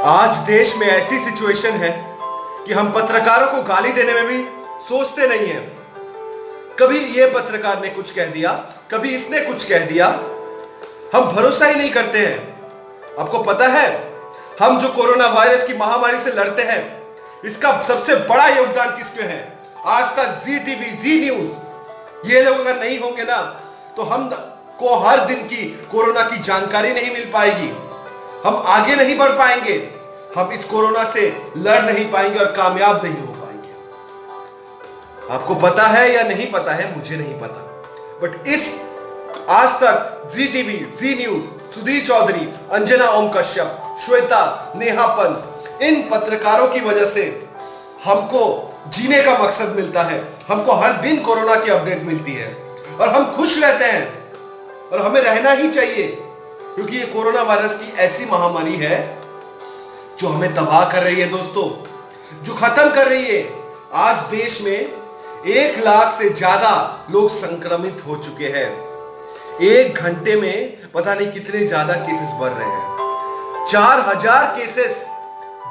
आज देश में ऐसी सिचुएशन है कि हम पत्रकारों को गाली देने में भी सोचते नहीं हैं। कभी ये पत्रकार ने कुछ कह दिया, कभी इसने कुछ कह दिया, हम भरोसा ही नहीं करते हैं। आपको पता है, हम जो कोरोना वायरस की महामारी से लड़ते हैं, इसका सबसे बड़ा योगदान किसके है? आज तक जी टीवी, जी न्यूज, ये लोग अगर नहीं होंगे ना, तो हम को हर दिन की कोरोना की जानकारी नहीं मिल पाएगी, हम आगे नहीं बढ़ पाएंगे, हम इस कोरोना से लड़ नहीं पाएंगे और कामयाब नहीं हो पाएंगे। आपको पता है या नहीं पता है, मुझे नहीं पता, बट इस आज तक जी टीवी, जी न्यूज, सुधीर चौधरी, अंजना ओम कश्यप, श्वेता, नेहा पंत, इन पत्रकारों की वजह से हमको जीने का मकसद मिलता है, हमको हर दिन कोरोना की अपडेट मिलती है और हम खुश रहते हैं और हमें रहना ही चाहिए, क्योंकि ये कोरोना वायरस की ऐसी महामारी है जो हमें तबाह कर रही है दोस्तों, जो खत्म कर रही है। आज देश में 1 लाख से ज्यादा लोग संक्रमित हो चुके हैं। 1 घंटे में पता नहीं कितने ज्यादा केसेस बढ़ रहे हैं। 4000 केसेस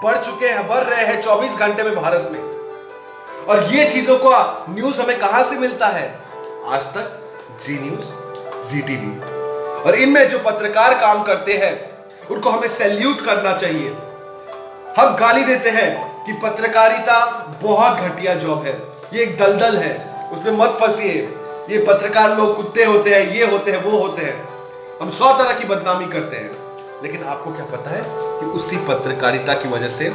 बढ़ चुके हैं, बढ़ रहे हैं 24 घंटे में भारत में। और ये चीजों का न्यूज हमें कहां से मिलता है? आज तक, जी न्यूज, जी टीवी, और इनमें जो पत्रकार काम करते हैं उनको हमें सैल्यूट करना चाहिए। हम गाली देते हैं कि पत्रकारिता बहुत घटिया जॉब है, ये एक दलदल है, उसमें मत फंसिए, ये पत्रकार लोग कुत्ते होते हैं, ये होते हैं, वो होते हैं, हम 100 तरह की बदनामी करते हैं। लेकिन आपको क्या पता है कि उसी पत्रकारिता की वजह से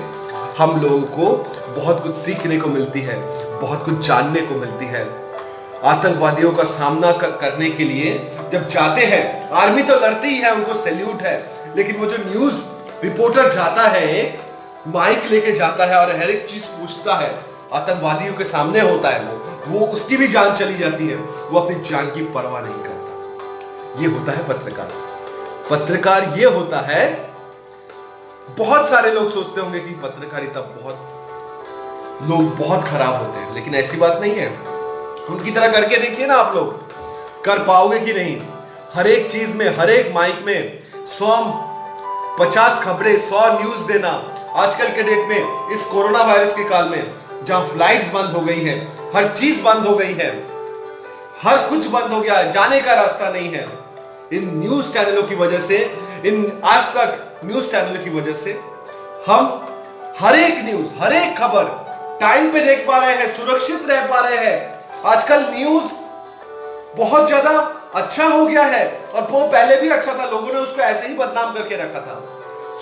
हम लोगों को बहुत कुछ सीखने को मिलती है, बहुत कुछ जानने को मिलती है। आतंकवादियों का सामना करने के लिए जब जाते हैं, आर्मी तो लड़ती ही है, उनको सैल्यूट है, लेकिन वो जो न्यूज रिपोर्टर जाता है, माइक लेके जाता है और हर एक चीज पूछता है, आतंकवादियों के सामने होता है, वो उसकी भी जान चली जाती है, वो अपनी जान की परवाह नहीं करता। ये होता है पत्रकार। पत्रकार ये होता है। बहुत सारे लोग सोचते होंगे कि पत्रकारिता लोग बहुत खराब होते हैं, लेकिन ऐसी बात नहीं है। उनकी तरह करके देखिए ना, आप लोग कर पाओगे कि नहीं? हर एक चीज में, हर एक माइक में 150 खबरें, 100 न्यूज देना। आजकल के डेट में, इस कोरोना वायरस के काल में, जहां फ्लाइट्स बंद हो गई है, हर चीज बंद हो गई है, हर कुछ बंद हो गया है, जाने का रास्ता नहीं है, इन न्यूज चैनलों की वजह से, इन आज तक न्यूज चैनलों की वजह से हम हर एक न्यूज, हर एक खबर टाइम पे देख पा रहे हैं, सुरक्षित रह पा रहे हैं। आजकल न्यूज बहुत ज्यादा अच्छा हो गया है, और वो पहले भी अच्छा था, लोगों ने उसको ऐसे ही बदनाम करके रखा था।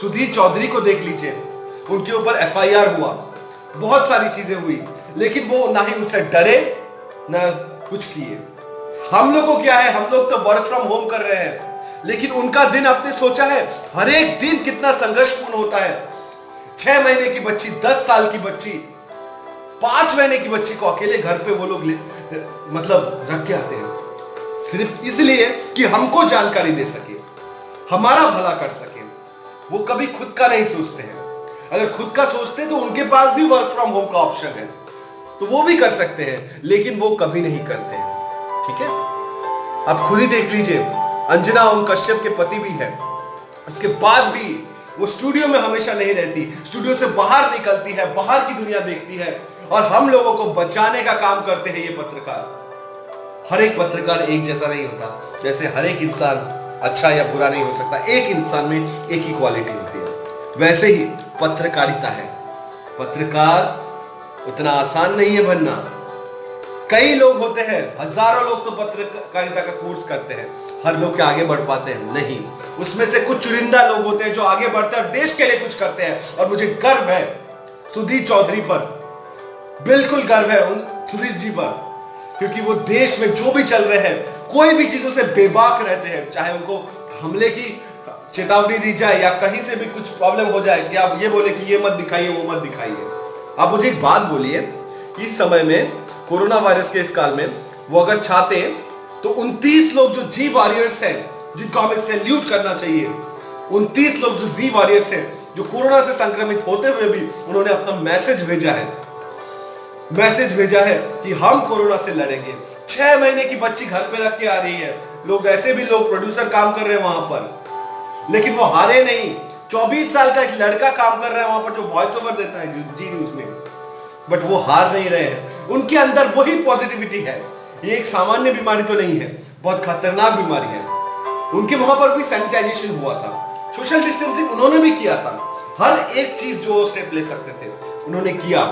सुधीर चौधरी को देख लीजिए, उनके ऊपर एफआईआर हुआ, बहुत सारी चीजें हुई, लेकिन वो ना ही उनसे डरे ना कुछ किए। हम लोग को क्या है, हम लोग तो वर्क फ्रॉम होम कर रहे हैं, लेकिन उनका दिन आपने सोचा है, हर एक दिन कितना संघर्षपूर्ण होता है। 6 महीने की बच्ची, 10 साल की बच्ची, 5 महीने की बच्ची को अकेले घर पे वो लोग मतलब रख के आते हैं, सिर्फ इसलिए कि हमको जानकारी दे सके, हमारा भला कर सके। वो कभी खुद का नहीं सोचते हैं। अगर खुद का सोचते तो उनके पास भी वर्क फ्रॉम होम का ऑप्शन है, तो वो भी कर सकते हैं, लेकिन वो कभी नहीं करते हैं। ठीक है, आप खुद ही देख लीजिए, अंजना ओम कश्यप के पति भी है, उसके बाद भी वो स्टूडियो में हमेशा नहीं रहती, स्टूडियो से बाहर निकलती है, बाहर की दुनिया देखती है, और हम लोगों को बचाने का काम करते हैं ये पत्रकार। हर एक पत्रकार एक जैसा नहीं होता, जैसे हर एक इंसान अच्छा या बुरा नहीं हो सकता, एक इंसान में एक ही क्वालिटी होती है, वैसे ही पत्रकारिता है। पत्रकार उतना आसान नहीं है बनना। कई लोग होते हैं, हजारों लोग तो पत्रकारिता का कोर्स करते हैं, हर लोग के आगे बढ़ पाते हैं नहीं। उसमें से कुछ चुनिंदा लोग होते हैं जो आगे बढ़ते हैं और देश के लिए कुछ करते हैं, और मुझे गर्व है सुधीर चौधरी पर, बिल्कुल गर्व है उन सुधीर जी पर, क्योंकि वो देश में जो भी चल रहे हैं, कोई भी चीजों से बेबाक रहते हैं, चाहे उनको हमले की चेतावनी दी जाए या कहीं से भी कुछ प्रॉब्लम हो जाए कि आप ये बोले कि ये मत दिखाइए, वो मत दिखाइए। आप मुझे एक बात बोलिए, इस समय में, कोरोना वायरस के इस काल में, वो अगर चाहते तो 29 लोग जो जी वॉरियर्स हैं, जिनको हमें सैल्यूट करना चाहिए, 29 लोग जो जी वॉरियर्स हैं, जो कोरोना से संक्रमित होते हुए भी उन्होंने अपना मैसेज भेजा है कि हम कोरोना से लड़ेंगे। 6 महीने की बच्ची घर पे रख के आ रही है, लोग ऐसे भी, लोग प्रोड्यूसर काम कर रहे हैं वहां पर, लेकिन वो हारे नहीं, 24 साल का एक लड़का काम कर रहा है वहां पर जो वॉइस ओवर देता है जी न्यूज में, बट वो हार नहीं रहे हैं। उनके अंदर वही पॉजिटिविटी है। ये एक सामान्य बीमारी तो नहीं है, बहुत खतरनाक बीमारी है। उनके वहां पर भी सैनिटाइजेशन हुआ था, सोशल डिस्टेंसिंग उन्होंने भी किया था, हर एक चीज जो स्टेप ले सकते थे उन्होंने किया,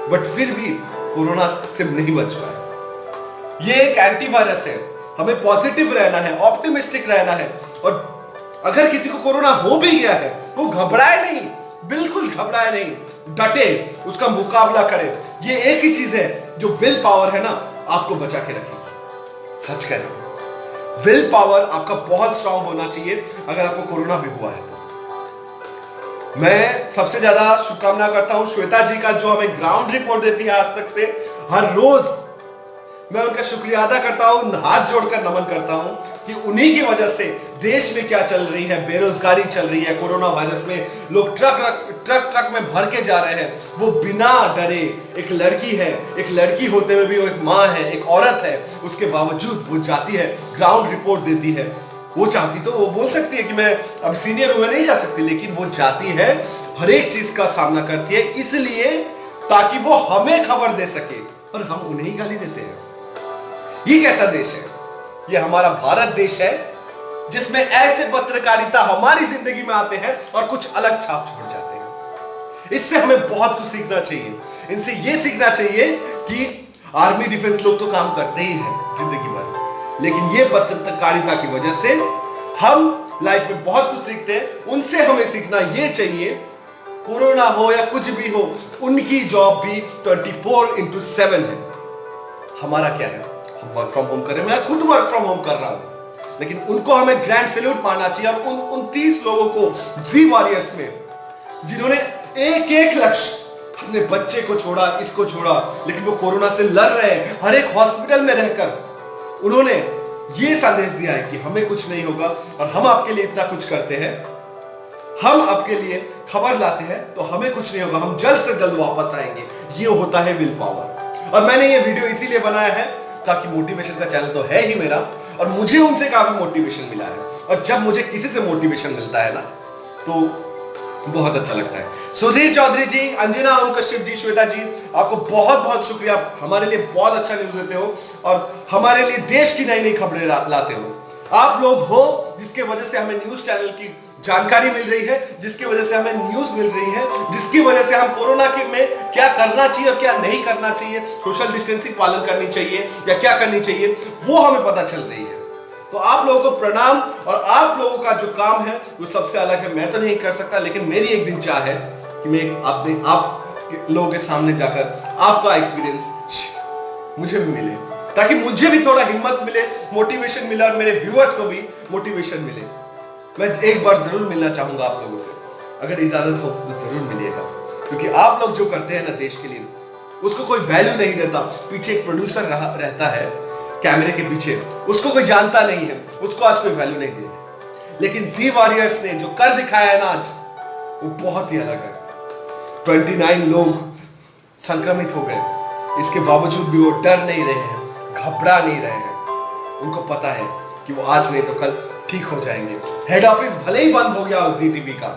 बट फिर भी कोरोना से नहीं बच पाए। ये एक एंटीवायरस है, हमें पॉजिटिव रहना है, ऑप्टिमिस्टिक रहना है। और अगर किसी को कोरोना हो भी गया है वो घबराए नहीं, बिल्कुल घबराए नहीं, डटे, उसका मुकाबला करे। ये एक ही चीज है जो विल पावर है ना, आपको बचा के रखेगी। सच कह रहा हूं, विल पावर आपका बहुत स्ट्रांग होना चाहिए अगर आपको कोरोना भी हुआ है तो। मैं सबसे ज्यादा शुभकामना करता हूं श्वेता जी का, जो हमें ग्राउंड रिपोर्ट देती है आज तक से हर रोज। मैं उनका शुक्रिया अदा करता हूं, हाथ जोड़कर नमन करता हूं कि उन्हीं की वजह से देश में क्या चल रही है, बेरोजगारी चल रही है, कोरोना वायरस में लोग ट्रक में भर के जा रहे हैं, वो बिना डरे। एक लड़की है, एक लड़की होते हुए भी वो एक माँ है, एक औरत है, उसके बावजूद वो जाती है, ग्राउंड रिपोर्ट देती है। वो चाहती तो वो बोल सकती है कि मैं अब सीनियर हूं, नहीं जा सकती, लेकिन वो जाती है, हर एक चीज का सामना करती है, इसलिए ताकि वो हमें खबर दे सके और हम उन्हें गाली देते हैं। ये कैसा देश है? ये हमारा भारत देश है जिसमें ऐसे पत्रकारिता हमारी जिंदगी में आते हैं और कुछ अलग छाप छोड़ जाते हैं। इससे हमें बहुत कुछ सीखना चाहिए। इनसे ये सीखना चाहिए कि आर्मी डिफेंस लोग तो काम करते ही हैं जिंदगी भर, लेकिन ये पत्रकारिता की वजह से हम लाइफ में बहुत कुछ सीखते हैं। उनसे हमें सीखना ये चाहिए, कोरोना हो या कुछ भी हो, उनकी जॉब भी 24/7 है। हमारा क्या है? हम वर्क फ्रॉम होम करें, मैं खुद वर्क फ्रॉम होम कर रहा हूं, लेकिन उनको हमें ग्रैंड सैल्यूट मारना चाहिए। और उन 30 लोगों को जी वॉरियर्स में, जिन्होंने एक एक लक्ष्य, अपने बच्चे को छोड़ा, इसको छोड़ा, लेकिन वो कोरोना से लड़ रहे हैं, हर एक हॉस्पिटल में रहकर उन्होंने ये संदेश दिया है कि हमें कुछ नहीं होगा और हम आपके लिए इतना कुछ करते हैं, हम आपके लिए खबर लाते हैं तो हमें कुछ नहीं होगा, हम जल्द से जल्द वापस आएंगे। ये होता है विल पावर। और मैंने ये वीडियो इसीलिए बनाया है ताकि मोटिवेशन का चैनल तो है ही मेरा, और मुझे उनसे काफी मोटिवेशन मिला है। और जब मुझे किसी से मोटिवेशन मिलता है ना तो बहुत अच्छा लगता है। सुधीर चौधरी जी, अंजना ओम कश्यप जी, श्वेता जी, आपको बहुत बहुत शुक्रिया। हमारे लिए बहुत अच्छा न्यूज देते हो और हमारे लिए देश की नई नई खबरें लाते हो। आप लोग हो जिसके वजह से हमें न्यूज चैनल की जानकारी मिल रही है, जिसकी वजह से हमें न्यूज मिल रही है, जिसकी वजह से हम कोरोना के में क्या करना चाहिए और क्या नहीं करना चाहिए, सोशल डिस्टेंसिंग पालन करनी चाहिए या क्या करनी चाहिए, वो हमें पता चल रही है। तो आप लोगों को प्रणाम। और आप लोगों का जो काम है वो सबसे अलग है, मैं तो नहीं कर सकता, लेकिन मेरी एक दिन चाह है कि मैं आप लोगों के सामने जाकर आपका एक्सपीरियंस मुझे भी मिले, ताकि मुझे भी थोड़ा हिम्मत मिले, मोटिवेशन मिले और मेरे व्यूअर्स को भी मोटिवेशन मिले। मैं एक बार जरूर मिलना चाहूंगा आप लोगों से, अगर इजाजत हो तो जरूर मिलिएगा, क्योंकि आप लोग जो करते हैं ना देश के लिए, उसको कोई वैल्यू नहीं देता। पीछे एक प्रोड्यूसर रहता है कैमरे के पीछे, उसको कोई जानता नहीं है, उसको आज कोई वैल्यू नहीं दे। लेकिन जी वॉरियर्स ने जो कर दिखाया है ना आज, वो बहुत ही अलग है। 29 लोग संक्रमित हो गए, इसके बावजूद भी वो डर नहीं रहे हैं, घबरा नहीं रहे हैं। उनको पता है कि वो आज नहीं तो कल ठीक हो जाएंगे। हेड ऑफिस भले ही बंद हो गया जी टीवी का,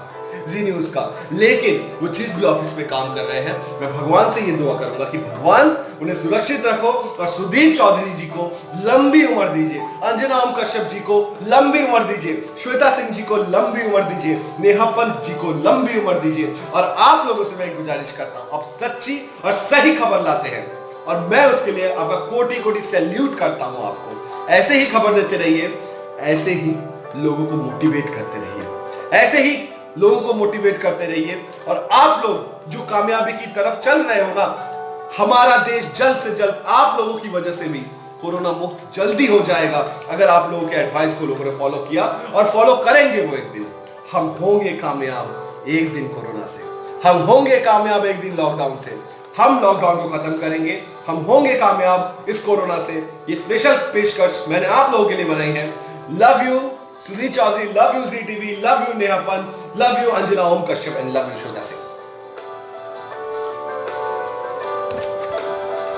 जी न्यूज का, लेकिन वो जिस भी ऑफिस में काम कर रहे हैं, मैं भगवान से ये दुआ करूंगा कि भगवान उन्हें सुरक्षित रखो और सुधीर चौधरी जी को लंबी उम्र दीजिए, अंजना ओम कश्यप जी को लंबी उम्र दीजिए, श्वेता सिंह जी को लंबी उम्र दीजिए, नेहा पंत जी को लंबी उम्र दीजिए। और आप लोगों से मैं एक गुजारिश करता हूं, आप सच्ची और सही खबर लाते हैं और मैं उसके लिए आपका कोटि कोटि सैल्यूट करता हूं। आपको ऐसे ही खबर देते रहिए, ऐसे ही लोगों को मोटिवेट करते रहिए, ऐसे ही लोगों को मोटिवेट करते रहिए। और आप लोग जो कामयाबी की तरफ चल रहे हो ना, हमारा देश जल्द से जल्द आप लोगों की वजह से भी कोरोना मुक्त जल्दी हो जाएगा, अगर आप लोगों के एडवाइस को लोगों ने फॉलो किया और फॉलो करेंगे। वो एक दिन हम होंगे कामयाब, एक दिन कोरोना से हम होंगे कामयाब, एक दिन लॉकडाउन से हम लॉकडाउन को खत्म करेंगे, हम होंगे कामयाब इस कोरोना से। ये स्पेशल पेशकश मैंने आप लोगों के लिए बनाई है। Love you Sudhir Chaudhary, love you Zee TV, love you Neha Pant, love you Anjana Om Kashyap and love you Shweta Singh.